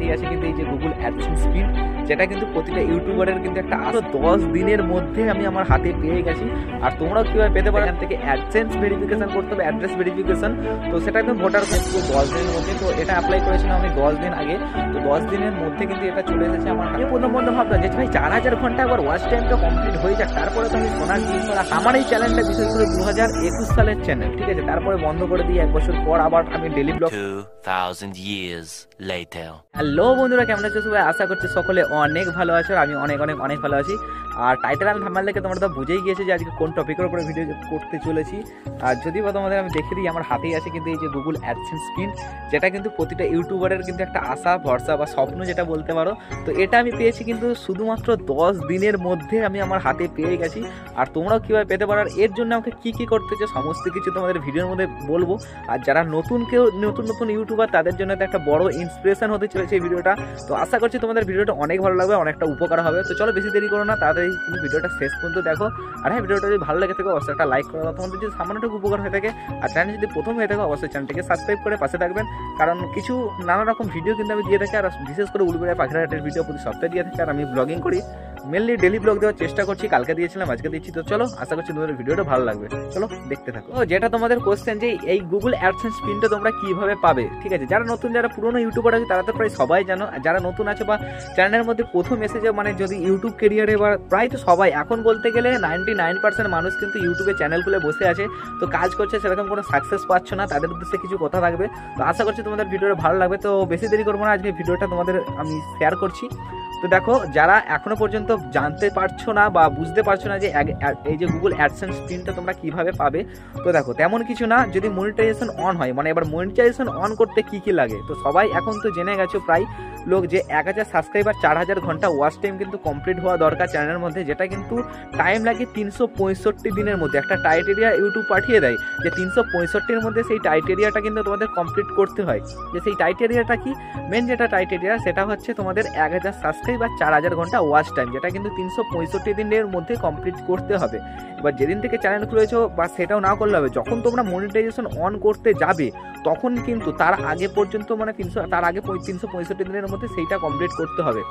হাতেই আছে কিন্তু এই যে গুগল অ্যাডসেন্স পিন, যেটা কিন্তু প্রতিটা ইউটিউবারের কিন্তু একটা আরো 10 দিনের মধ্যে আমি আমার হাতে পেয়ে গেছি। আর তোমরাও কিভাবে পেতে পারো, এখান থেকে অ্যাডসেন্স ভেরিফিকেশন করতে হবে, অ্যাড্রেস ভেরিফিকেশন। তো সেটা একদম ভোটার কার্ড 10 দিনের মধ্যে। তো এটা অ্যাপ্লাই করেছিলাম আমি 10 দিন আগে। তো 10 দিনের মধ্যে কিন্তু এটা চলে এসেছে আমার হাতে। প্রথম ভাবলাম যে ভাই 4000 ঘন্টা একবার ওয়াচ টাইমটা কমপ্লিট হয়ে যাক, তারপরে তো আমি সোনার জিনিস। আমার এই চ্যানেলটা বিশেষ করে 2021 সালের চ্যানেল, ঠিক আছে। তারপরে বন্ধ করে দিয়ে 1 বছর পর আবার আমি daily blog. 2000 years later. Hello বন্ধুরা, কেমন আছো সবাই? আশা করছি সকলে অনেক ভালো আছো। আমি অনেক অনেক অনেক ভালো আছি। আর টাইটেল আমি থাম্বনেল দেখে তোমরা তো বুঝেই গিয়েছো যে আজকে কোন টপিকের উপরে ভিডিও করতে চলেছি। আর যদি বা তোমাদের আমি দেখে দিই, আমার হাতেই আছে কিন্তু এই যে গুগল অ্যাডসেন্স পিন, যেটা কিন্তু প্রতিটা ইউটিউবারের কিন্তু একটা আশা, ভরসা বা স্বপ্ন যেটা বলতে পারো। তো এটা আমি পেয়েছি কিন্তু শুধুমাত্র 10 দিনের মধ্যে আমি আমার হাতে পেয়ে গেছি। আর তোমরাও কীভাবে পেতে পারো, আর এর জন্য আমাকে কী কী করতে হচ্ছে সমস্ত কিছু তোমাদের ভিডিওর মধ্যে বলবো। আর যারা নতুন নতুন ইউটিউবার, তাদের জন্য তো একটা বড় ইন্সপিরেশন হতে চলেছে এই ভিডিওটা। তো আশা করছি তোমাদের ভিডিওটা অনেক ভালো লাগবে, অনেকটা উপকার হবে। তো চলো বেশি দেরি করো না, তাড়াতাড়ি কিন্তু ভিডিওটা শেষ পর্যন্ত দেখো। আর হ্যাঁ, ভিডিওটা যদি ভালো লেগে থাকে অবশ্যই একটা লাইক করে দাও, তোমাদের যদি সামান্যটুকু উপকার হয়ে থাকে। আর চ্যানেল যদি প্রথম হয়ে থাকে অবশ্যই চ্যানেলটিকে সাবস্ক্রাইব করে পাশে থাকবেন, কারণ কিছু নানা রকম ভিডিও কিন্তু আমি দিয়ে থাকি। আর বিশেষ করে উলুবেড়িয়া পাখিরহাটের ভিডিও প্রতি সপ্তাহে দিয়ে থাকি। আর আমি ব্লগিং করি, মেনলি ডেলি ব্লগ দেওয়ার চেষ্টা করছি। কালকে দিয়েছিলাম, আজকে দিচ্ছি। তো চলো, আশা করছি তোমাদের ভিডিওটা ভালো লাগবে। চলো দেখতে থাকো। যেটা তোমাদের কোশ্চেন যে এই গুগল অ্যাডসেন্স পিনটা তোমরা কিভাবে পাবে, ঠিক আছে। যারা নতুন, যারা পুরনো ইউটিউবার আছে তারা তো প্রায় সবাই জানো। যারা নতুন আছে বা চ্যানেলের মধ্যে প্রথম এসেছে, মানে যদি ইউটিউব ক্যারিয়ারে বা প্রায় তো সবাই এখন বলতে গেলে 99% মানুষ কিন্তু ইউটিউবে চ্যানেল খুলে বসে আছে, তো কাজ করছে, সেরকম কোনো সাকসেস পাচ্ছ না। তাদের উদ্দেশ্যে কিছু কথা থাকবে। তো আশা করছি তোমাদের ভিডিওটা ভালো লাগবে। তো বেশি দেরি করবো না, আজকে ভিডিওটা তোমাদের আমি শেয়ার করছি। তো দেখো, যারা এখনো পর্যন্ত জানতে পারছো না বা বুঝতে পারছো না যে এই যে গুগল অ্যাডসেন্স পিনটা তোমরা কিভাবে পাবে, তো দেখো তেমন কিছু না। যদি মনিটাইজেশন অন হয়, মানে এবার মনিটাইজেশন অন করতে কি কি লাগে, তো সবাই এখন তো জেনে গেছো প্রায় লোক যে 1000 সাবস্ক্রাইবার 4000 ঘন্টা ওয়াচ টাইম কিন্তু কমপ্লিট হওয়া দরকার চ্যানেলের মধ্যে, যেটা কিন্তু টাইম লাগে 365 দিনের মধ্যে। একটা টাইটেরিয়া ইউটিউব পাঠিয়ে দেয় যে 365-র মধ্যে সেই টাইটেরিয়াটা কিন্তু তোমাদের কমপ্লিট করতে হয়। যে সেই টাইটেরিয়াটা কি, মেন যেটা টাইটেরিয়া সেটা হচ্ছে তোমাদের 1000 সাবস্ক্রাইবার 4000 ঘন্টা ওয়াচ টাইম, যেটা কিন্তু 365 দিনের মধ্যে কমপ্লিট করতে হবে। এবার যেদিন থেকে চ্যানেল খুলেছো বা সেটাও না করলে হবে, যখন তোমরা মনিটাইজেশন অন করতে যাবে তখন কিন্তু তার আগে পর্যন্ত, মানে 365 দিনের মধ্যে সেইটা কমপ্লিট করতে হবে।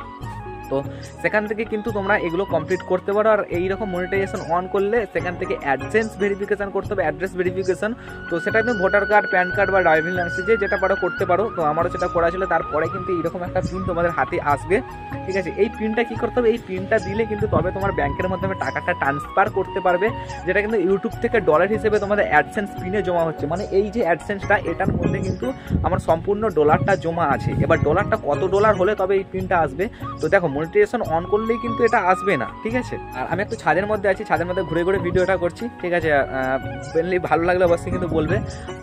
তো সেখান থেকে কিন্তু তোমরা এগুলো কমপ্লিট করতে পারো। আর এইরকম মনিটাইজেশন অন করলে সেখান থেকে অ্যাডসেন্স ভেরিফিকেশন করতে হবে, অ্যাড্রেস ভেরিফিকেশন। তো সেটা কিন্তু ভোটার কার্ড, প্যান কার্ড বা ড্রাইভিং লাইসেন্স যেটা পারো করতে পারো। তো আমারও সেটা করা ছিল। তারপরে কিন্তু এইরকম একটা পিন তোমাদের হাতে আসবে, ঠিক আছে। এই পিনটা কি করতে হবে, এই পিনটা দিলে কিন্তু তবে তোমার ব্যাংকের মাধ্যমে টাকাটা ট্রান্সফার করতে পারবে, যেটা কিন্তু ইউটিউব থেকে ডলার হিসেবে তোমাদের অ্যাডসেন্স পিনে জমা হচ্ছে। মানে এই যে অ্যাডসেন্সটা, এটার মধ্যে কিন্তু আমার সম্পূর্ণ ডলারটা জমা আছে। এবার ডলারটা কত ডলার হলে তবে এই পিনটা আসবে। তো দেখো, মনিটাইজেশন অন করলেই কিন্তু এটা আসবে না, ঠিক আছে। আর আমি একটু ছাদের মধ্যে আছি, ছাদের মধ্যে ঘুরে ঘুরে ভিডিওটা করছি, ঠিক আছে। মেনলি ভালো লাগলে অবশ্যই কিন্তু বলবে।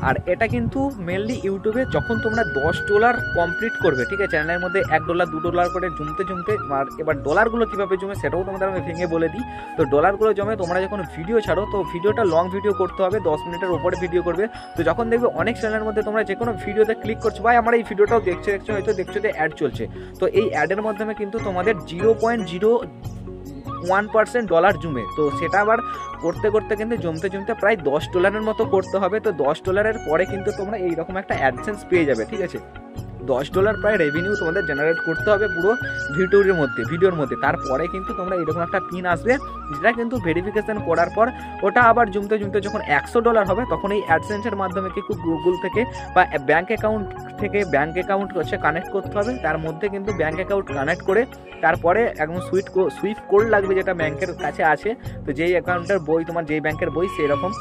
আর এটা কিন্তু মেনলি ইউটিউবে যখন তোমরা $10 কমপ্লিট করবে, ঠিক আছে, চ্যানেলের মধ্যে $1 $2 করে জমতে জমতে। আর এবার ডলারগুলো কীভাবে জমে সেটাও তোমাদের আমি ভেঙে বলে দিই। তো ডলারগুলো জমে তোমরা যখন ভিডিও ছাড়ো, তো ভিডিওটা লং ভিডিও করতে হবে, 10 মিনিটের ওপরে ভিডিও করবে। তো যখন দেখবে অনেক চ্যানেলের মধ্যে তোমরা যে কোনো ভিডিওতে ক্লিক করছো, ভাই আমার এই ভিডিওটাও দেখছো হয়তো দেখছো যে অ্যাড চলছে, তো এই অ্যাডের মাধ্যমে কিন্তু তোমাদের 0.01% ডলার জমে। তো সেটা আবার করতে করতে কিন্তু জমতে জমতে প্রায় $10 মতো করতে হবে। তো $10 পরে কিন্তু তোমরা এইরকম একটা অ্যাডসেন্স পেয়ে যাবে, ঠিক আছে। $10 প্রায় রেভিনিউ তোমাদের জেনারেট করতে হবে পুরো ভিডিওর মধ্যে। তারপরে কিন্তু তোমরা এরকম একটা পিন আসবে, যেটা কিন্তু ভেরিফিকেশন করার পর ওটা আবার জমতে জমতে যখন $100 হবে, তখন এই অ্যাডসেন্সের মাধ্যমে কিন্তু গুগল থেকে বা ব্যাঙ্ক অ্যাকাউন্ট হচ্ছে কানেক্ট করতে হবে। তার মধ্যে কিন্তু ব্যাঙ্ক অ্যাকাউন্ট কানেক্ট করে তারপরে একদম সুইফট কোড লাগবে, যেটা ব্যাংকের কাছে আছে। তো যেই অ্যাকাউন্টের বই, তোমার যেই ব্যাংকের বই, সেই রকম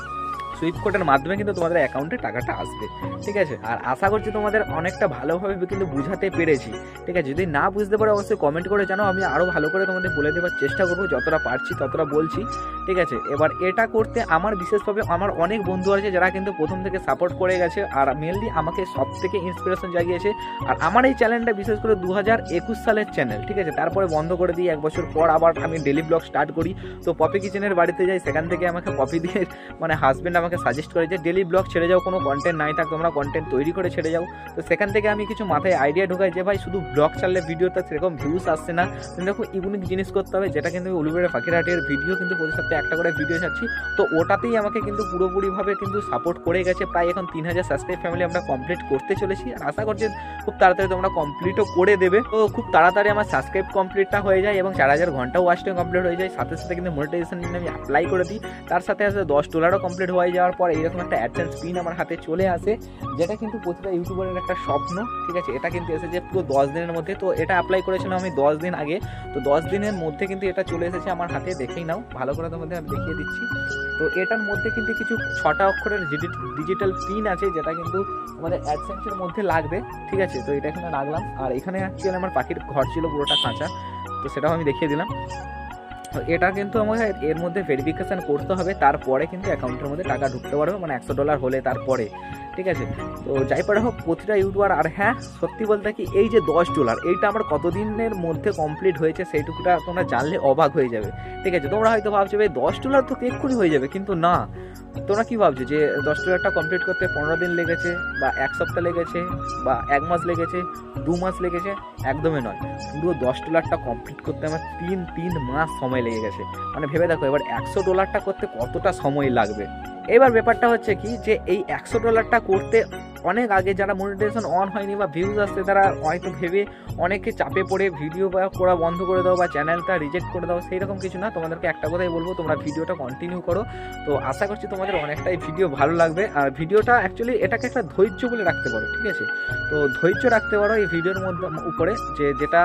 সুইফট কোডের মাধ্যমে কিন্তু তোমাদের অ্যাকাউন্টে টাকাটা আসবে, ঠিক আছে। আর আশা করছি তোমাদের অনেকটা ভালোভাবে কিন্তু বুঝাতে পেরেছি, ঠিক আছে। যদি না বুঝতে পারো অবশ্যই কমেন্ট করে জানাও, আমি আরও ভালো করে তোমাদের বলে দেওয়ার চেষ্টা করবো, যতটা পারছি ততটা বলছি, ঠিক আছে। এবার এটা করতে আমার বিশেষভাবে আমার অনেক বন্ধু আছে যারা কিন্তু প্রথম থেকে সাপোর্ট করে গেছে, আর মেনলি আমাকে সব থেকে ইন্সপিরেশন জাগিয়েছে। আর আমার এই চ্যানেলটা বিশেষ করে 2021 সালের চ্যানেল, ঠিক আছে। তারপরে বন্ধ করে দিয়ে 1 বছর পর আবার আমি ডেলি ব্লগ স্টার্ট করি। তো পপি কিচেনের বাড়িতে যাই, সেখান থেকে আমাকে পপি দিয়ে, মানে হাজব্যান্ড আমাকে আমাকে সাজেস্ট করে যে ডেলি ব্লগ ছেড়ে যাও, কোনো কন্টেন্ট নাই থাক, তোমরা কন্টেন্ট তৈরি করে ছেড়ে যাও। তো সেখান থেকে আমি কিছু মাথায় আইডিয়া ঢোকাই যে ভাই শুধু ব্লগ ছাড়লে ভিডিওতে সেরকম ভিউজ আসছে না, তুমি দেখো ইউনিক জিনিস করতে হবে, যেটা কিন্তু উলুবেড়িয়া পাখিরহাটের ভিডিও কিন্তু প্রতি সপ্তাহে একটা করে ভিডিও ছাড়ছি। তো ওটাতেই আমাকে কিন্তু পুরোপুরিভাবে কিন্তু সাপোর্ট করে গেছে। প্রায় এখন 3000 সাবস্ক্রাইব ফ্যামিলি আমরা কমপ্লিট করতে চলেছি, আর আশা করছি খুব তাড়াতাড়ি তোমরা কমপ্লিটও করে দেবে। তো খুব তাড়াতাড়ি আমার সাবস্ক্রাইব কমপ্লিটটা হয়ে যায় এবং 4000 ঘন্টা ওয়াচ টাইম কমপ্লিট হয়ে যায়। সাথে সাথে কিন্তু মনিটাইজেশন জন্য আমি অ্যাপ্লাই করে দিই, তার সাথে সাথে $10 কমপ্লিট হয়ে যাওয়ার পর এইরকম একটা অ্যাডসেন্স পিন আমার হাতে চলে আসে, যেটা কিন্তু প্রতিটা ইউটিউবারের একটা স্বপ্ন। ঠিক আছে, এটা কিন্তু এসেছে পুরো 10 দিনের মধ্যে। তো এটা অ্যাপ্লাই করেছিলাম আমি 10 দিন আগে, তো 10 দিনের মধ্যে কিন্তু এটা চলে এসেছে আমার হাতে। দেখেই নাও, ভালো করে তোমাদের আমি দেখিয়ে দিচ্ছি। তো এটার মধ্যে কিন্তু কিছু 6টা অক্ষরের ডিজিটাল পিন আছে, যেটা কিন্তু আমাদের অ্যাডসেন্সের মধ্যে লাগবে। ঠিক আছে, তো এটা এখানে রাখলাম। আর এখানে অ্যাকচুয়ালি আমার পাখির ঘর ছিল পুরোটা কাঁচা, তো সেটাও আমি দেখিয়ে দিলাম। তো এটা কিন্তু আমাকে এর মধ্যে ভেরিফিকেশান করতে হবে, তারপরে কিন্তু অ্যাকাউন্টের মধ্যে টাকা ঢুকতে পারবে, মানে $100 হলে তারপরে। ঠিক আছে, তো যাই পারে হোক প্রতিটা ইউটিউবার। আর হ্যাঁ, সত্যি বলতে কি এই যে $10 এইটা আমার কতদিনের মধ্যে কমপ্লিট হয়েছে সেইটুকুটা তোমরা জানলে অবাক হয়ে যাবে। ঠিক আছে, তোমরা হয়তো ভাবছো ভাই $10 তো এক্ষুনি হয়ে যাবে, কিন্তু না। তোমরা কি ভাবছো যে $10টা কমপ্লিট করতে 15 দিন লেগেছে, বা 1 সপ্তাহ লেগেছে, বা 1 মাস লেগেছে, 2 মাস লেগেছে? একদমই নয়। পুরো $10টা কমপ্লিট করতে আমার 3 মাস সময় লেগে গেছে। মানে ভেবে দেখো এবার $100টা করতে কতটা সময় লাগবে। এবার ব্যাপারটা হচ্ছে কি যে এই $100টা করতে অনেক আগে যারা মনিটাইজেশন অন হয়নি বা ভিউজ আসছে, তারা হয়তো ভেবে অনেকে চাপে পড়ে ভিডিও করা বন্ধ করে দাও বা চ্যানেলটা রিজেক্ট করে দাও, সেই রকম কিছু না। তোমাদেরকে একটা কথাই বলবো, তোমরা ভিডিওটা কন্টিনিউ করো। তো আশা করছি তোমাদের অনেকটাই ভিডিও ভালো লাগবে। আর ভিডিওটা অ্যাকচুয়ালি এটাকে একটা ধৈর্য বলে রাখতে পারো। ঠিক আছে, তো ধৈর্য রাখতে পারো এই ভিডিওর মধ্যে উপরে, যেটা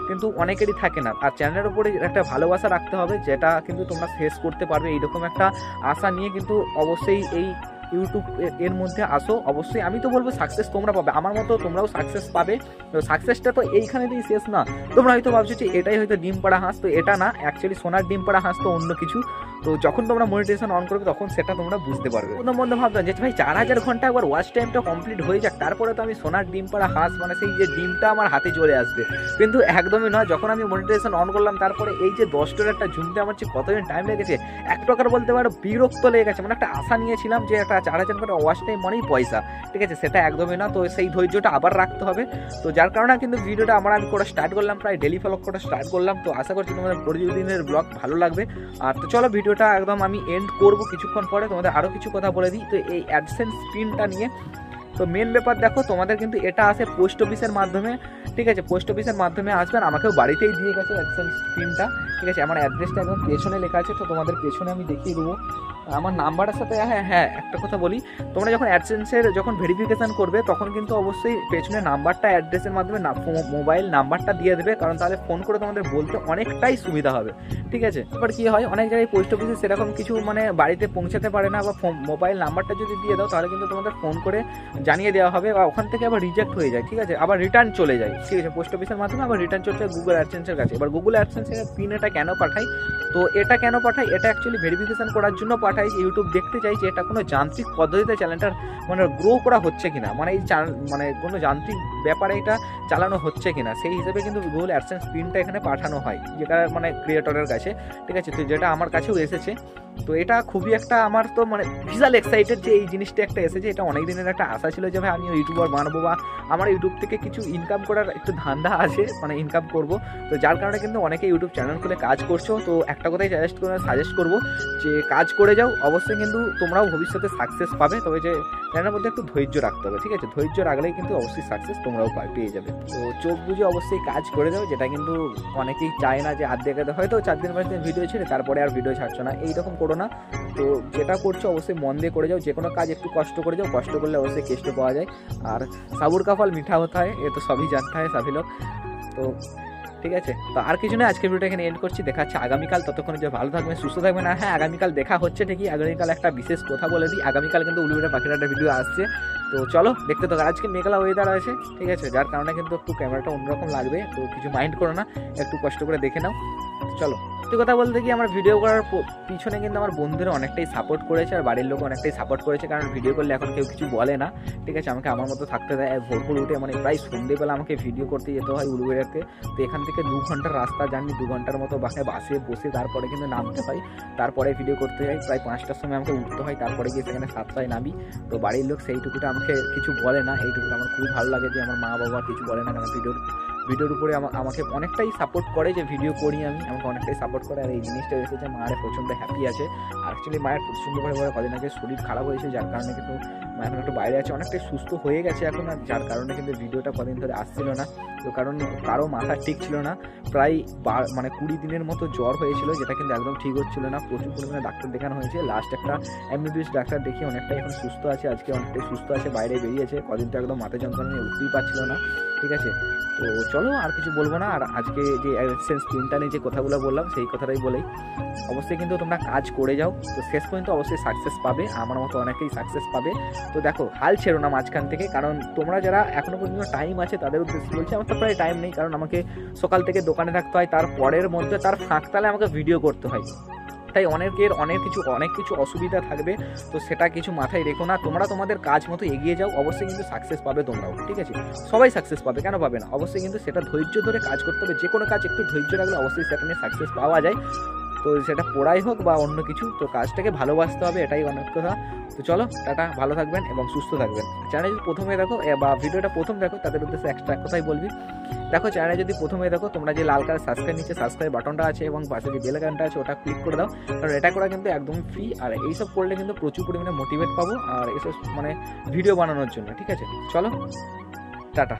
কিন্তু অনেকেরই থাকে না। আর চ্যানেলের উপরে একটা ভালোবাসা রাখতে হবে, যেটা কিন্তু তোমরা শেষ করতে পারবে। এইরকম একটা আশা নিয়ে কিন্তু অবশ্যই এই ইউটিউব এর মধ্যে আসো। অবশ্যই আমি তো বলবো সাকসেস তোমরা পাবে, আমার মতো তোমরাও সাকসেস পাবে। তো সাকসেসটা তো এইখানেতেই শেষ না। তোমরা হয়তো ভাবছো যে এটাই হয়তো ডিম পাড়া হাঁস, তো এটা না, অ্যাকচুয়ালি সোনার ডিম পাড়া হাঁস তো অন্য কিছু। তো যখন তোমরা মনিটাইজেশন অন করবে তখন সেটা তোমরা বুঝতে পারবে। প্রথম বন্ধু ভাবতাম যে ভাই 4000 ঘন্টা একবার ওয়াচ টাইমটা কমপ্লিট হয়ে যাক, তারপরে তো আমি সোনার ডিম পাড়া হাঁস, মানে সেই যে ডিমটা আমার হাতে চলে আসবে। কিন্তু একদমই নয়। যখন আমি মনিটাইজেশন অন করলাম, তারপরে এই যে $10টা জুমতে আমার যে কতদিন টাইম লেগেছে, এক প্রকার বলতে পারো বিরক্ত লেগে গেছে। মানে একটা আশা নিয়েছিলাম যে একটা 4000 ঘন্টা ওয়াচ টাইম মানেই পয়সা। ঠিক আছে, সেটা একদমই না। তো সেই ধৈর্যটা আবার রাখতে হবে। তো যার কারণে কিন্তু ভিডিওটা আমি করে স্টার্ট করলাম, প্রায় ডেলি ফলো করে স্টার্ট করলাম। তো আশা করছি তোমাদের প্রতিদিনের ব্লগ ভালো লাগবে। আর তো চলো ভিডিওটা একদম আমি এন্ড করবো কিছুক্ষণ পরে। তোমাদের আরও কিছু কথা বলে দিই। তো এই অ্যাডসেন্স পিনটা নিয়ে তো মেন ব্যাপার দেখো, তোমাদের কিন্তু এটা আসে পোস্ট অফিসের মাধ্যমে। ঠিক আছে, পোস্ট অফিসের মাধ্যমে আসবেন। আমাকেও বাড়িতেই দিয়ে গেছে অ্যাডসেন্স পিনটা। ঠিক আছে, আমার অ্যাড্রেসটা একদম পেছনে লেখা আছে। তো তোমাদের পেছনে আমি দেখিয়ে দেবো আমার নাম্বারের সাথে। হ্যাঁ একটা কথা বলি, তোমরা যখন অ্যাডসেন্সের যখন ভেরিফিকেশান করবে, তখন কিন্তু অবশ্যই পেছনে নাম্বারটা অ্যাড্রেসের মাধ্যমে মোবাইল নাম্বারটা দিয়ে দেবে, কারণ তাহলে ফোন করে তোমাদের বলতে অনেকটাই সুবিধা হবে। ঠিক আছে, এবার কি হয়, অনেক জায়গায় পোস্ট অফিসে সেরকম কিছু মানে বাড়িতে পৌঁছাতে পারে না, বা মোবাইল নাম্বারটা যদি দিয়ে দাও তাহলে কিন্তু তোমাদের ফোন করে জানিয়ে দেওয়া হবে, বা ওখান থেকে আবার রিজেক্ট হয়ে যায়। ঠিক আছে, আবার রিটার্ন চলে যায়। ঠিক আছে, পোস্ট অফিসের মাধ্যমে আবার রিটার্ন চলছে গুগল অ্যাডসেন্সের কাছে। এবার গুগল অ্যাডসেন্সের পিন এটা কেন পাঠায়? তো এটা কেন পাঠায়? এটা অ্যাকচুয়ালি ভেরিফিকেশান করার জন্য পাঠায়। ইউটিউব দেখতে চাই যে এটা কোনো যান্ত্রিক পদ্ধতিতে চ্যানেলটার মানে গ্রো করা হচ্ছে কিনা, মানে এই মানে কোনো যান্ত্রিক ব্যাপারে এটা চালানো হচ্ছে কিনা, সেই হিসেবে কিন্তু গুগল অ্যাডসেন্স পিনটা এখানে পাঠানো হয়, যেটা মানে ক্রিয়েটরের কাছে। ঠিক আছে, তো যেটা আমার কাছেও এসেছে। তো এটা খুবই একটা আমার তো মানে বিশাল এক্সাইটেড যে এই জিনিসটা একটা এসেছে। এটা অনেক দিনের একটা আশা ছিল যে ভাই আমি ইউটিউবার বানাবো, বা আমার ইউটিউব থেকে কিছু ইনকাম করার একটু ধান্দা আছে, মানে ইনকাম করব। তো যার কারণে কিন্তু অনেকে ইউটিউব চ্যানেল খুলে কাজ করছো। তো একটা কথাই সাজেস্ট করবো যে কাজ করে যাও, অবশ্যই কিন্তু তোমরাও ভবিষ্যতে সাকসেস পাবে। তবে যে চ্যানেলের মধ্যে একটু ধৈর্য রাখতে হবে। ঠিক আছে, ধৈর্য রাখলেই কিন্তু অবশ্যই সাকসেস তোমরাও পেয়ে যাবে। তো চোখ বুঝে অবশ্যই কাজ করে যাও, যেটা কিন্তু অনেকেই চায় না যে আধেকাতে হয়তো 4 দিন 5 দিন ভিডিও ছেড়ে তারপরে আর ভিডিও ছাড়ছো না, এইরকম করো না। তো যেটা করছো অবশ্যই মন দিয়ে করে যাও। যে কোনো কাজ একটু কষ্ট করে যাও, কষ্ট করলে অবশ্যই কেষ্ট পাওয়া যায়। আর সাবুর का फल मीठा होता है, ये तो सभी जानता है सभी लोग। তো ঠিক আছে, তো আর কিছু না, আজকের ভিডিওটা এখানে এন্ড করছি। দেখা হচ্ছে আগামীকাল। ততক্ষণে যে ভালো থাকবেন, সুস্থ থাকবেন। আর হ্যাঁ, আগামীকাল দেখা হচ্ছে ঠিকই। আগামীকাল একটা বিশেষ কথা বলে দিই, আগামীকাল কিন্তু উলুবেড়িয়া পাখিরহাটের ভিডিও আসছে। তো চলো দেখতে থাকো। আজকে মেঘলা ওয়েদার আছে। ঠিক আছে, যার কারণে কিন্তু একটু ক্যামেরাটা অন্যরকম লাগবে, তো কিছু মাইন্ড করো না, একটু কষ্ট করে দেখে নাও। চলো, সত্যি কথা বলতে কি আমার ভিডিও করার পিছনে কিন্তু আমার বন্ধুরা অনেকটাই সাপোর্ট করেছে আর বাড়ির লোক অনেকটাই সাপোর্ট করেছে, কারণ ভিডিও করলে এখন কেউ কিছু বলে না, ঠিক আছে। আমাকে আমার মতো থাকতে দেয়, ভোর উঠে মানে প্রায় সন্ধ্যেবেলা আমাকে ভিডিও করতে যেতে হয় উলুবেড়াতে। তো এখান থেকে 2 ঘন্টার রাস্তা জার্নি, 2 ঘন্টার মতো বাসে বসে তারপরে কিন্তু নামতে হয়, তারপরে ভিডিও করতে হয়। প্রায় 5টার সময় আমাকে উঠতে হয়, তারপরে গিয়ে সেখানে 7টায় নামি। তো বাড়ির লোক সেইটুকুটা আমাকে কিছু বলে না, এইটুকুটা আমার খুবই ভালো লাগে যে আমার মা বাবা কিছু বলে না, কারণ ভিডিওর উপরে আমাকে অনেকটাই সাপোর্ট করে যে ভিডিও করি আমি, আমাকে অনেকটাই সাপোর্ট করে। আর এই জিনিসটা এসেছে মায়ের প্রচণ্ড হ্যাপি আছে। আর অ্যাকচুয়ালি মায়ের প্রচণ্ডভাবে কদিন আগে শরীর খারাপ হয়েছে, যার কারণে কিন্তু মা এখন একটু বাইরে আছে, অনেকটাই সুস্থ হয়ে গেছে এখন, আর যার কারণে কিন্তু ভিডিওটা কদিন ধরে আসছিল না। তো কারণ কারো মাথা ঠিক ছিল না, প্রায় 20 দিনের মতো জ্বর হয়েছিল, যেটা কিন্তু একদম ঠিক হচ্ছিল না। প্রচুর পরিমাণে ডাক্তার দেখানো হয়েছে, লাস্ট একটা MBBS ডাক্তার দেখি অনেকটাই এখন সুস্থ আছে, আজকে অনেকটাই সুস্থ আছে, বাইরে বেরিয়েছে। কদিন তো একদম মাথা যন্ত্রণা নিয়ে উঠতেই পারছিল না, ঠিক আছে। তো চলো আর কিছু বলবো না। আর আজকে যে অ্যাডসেন্স প্রিন্টটা নিয়ে যে কথাগুলো বললাম সেই কথাটাই বলেই, অবশ্যই কিন্তু তোমরা কাজ করে যাও, তো শেষ পর্যন্ত অবশ্যই সাকসেস পাবে, আমার মতো অনেকেই সাকসেস পাবে। তো দেখো হাল ছেড়ো না মাঝখান থেকে, কারণ তোমরা যারা এখনো পর্যন্ত টাইম আছে তাদের উদ্দেশ্যে বলছি, আমার তো প্রায় টাইম নেই, কারণ আমাকে সকাল থেকে দোকানে থাকতে হয়, তার পরের মধ্যে তার ফাঁকতালে আমাকে ভিডিও করতে হয়, তাই অনেক কিছু অসুবিধা থাকবে। তো সেটা কিছু মাথায় রেখো না, তোমরা তোমাদের কাজ মতো এগিয়ে যাও, অবশ্যই কিন্তু সাকসেস পাবে তোমরাও, ঠিক আছে। সবাই সাকসেস পাবে, কেন পাবে না, অবশ্যই কিন্তু সেটা ধৈর্য ধরে কাজ করতে হবে। যে কোনো কাজ একটু ধৈর্য রাখলে অবশ্যই সেটা নিয়ে সাকসেস পাওয়া যায়। তো সেটা পড়াই হোক বা অন্য কিছু, তো কাজটাকে ভালোবাসতে হবে, এটাই অনেক কথা। তো চলো টাটা, ভালো থাকবেন এবং সুস্থ থাকবেন। চ্যানেল যদি প্রথমে দেখো বা ভিডিওটা প্রথম দেখো তাদের উদ্দেশ্যে এক্সট্রা কথাই বলবি, দেখো চ্যানেলে যদি প্রথমে দেখো তোমরা যে লাল কালার সাবস্ক্রাইব নিচে সাবস্ক্রাইব বাটনটা আছে এবং পাশে যে বেল আইকনটা আছে ওটা ক্লিক করে দাও, কারণ এটা করা কিন্তু একদম ফ্রি। আর এইসব করলে কিন্তু প্রচুর পরিমাণে মোটিভেট পাবো আর এইসব মানে ভিডিও বানানোর জন্য, ঠিক আছে। চলো টাটা।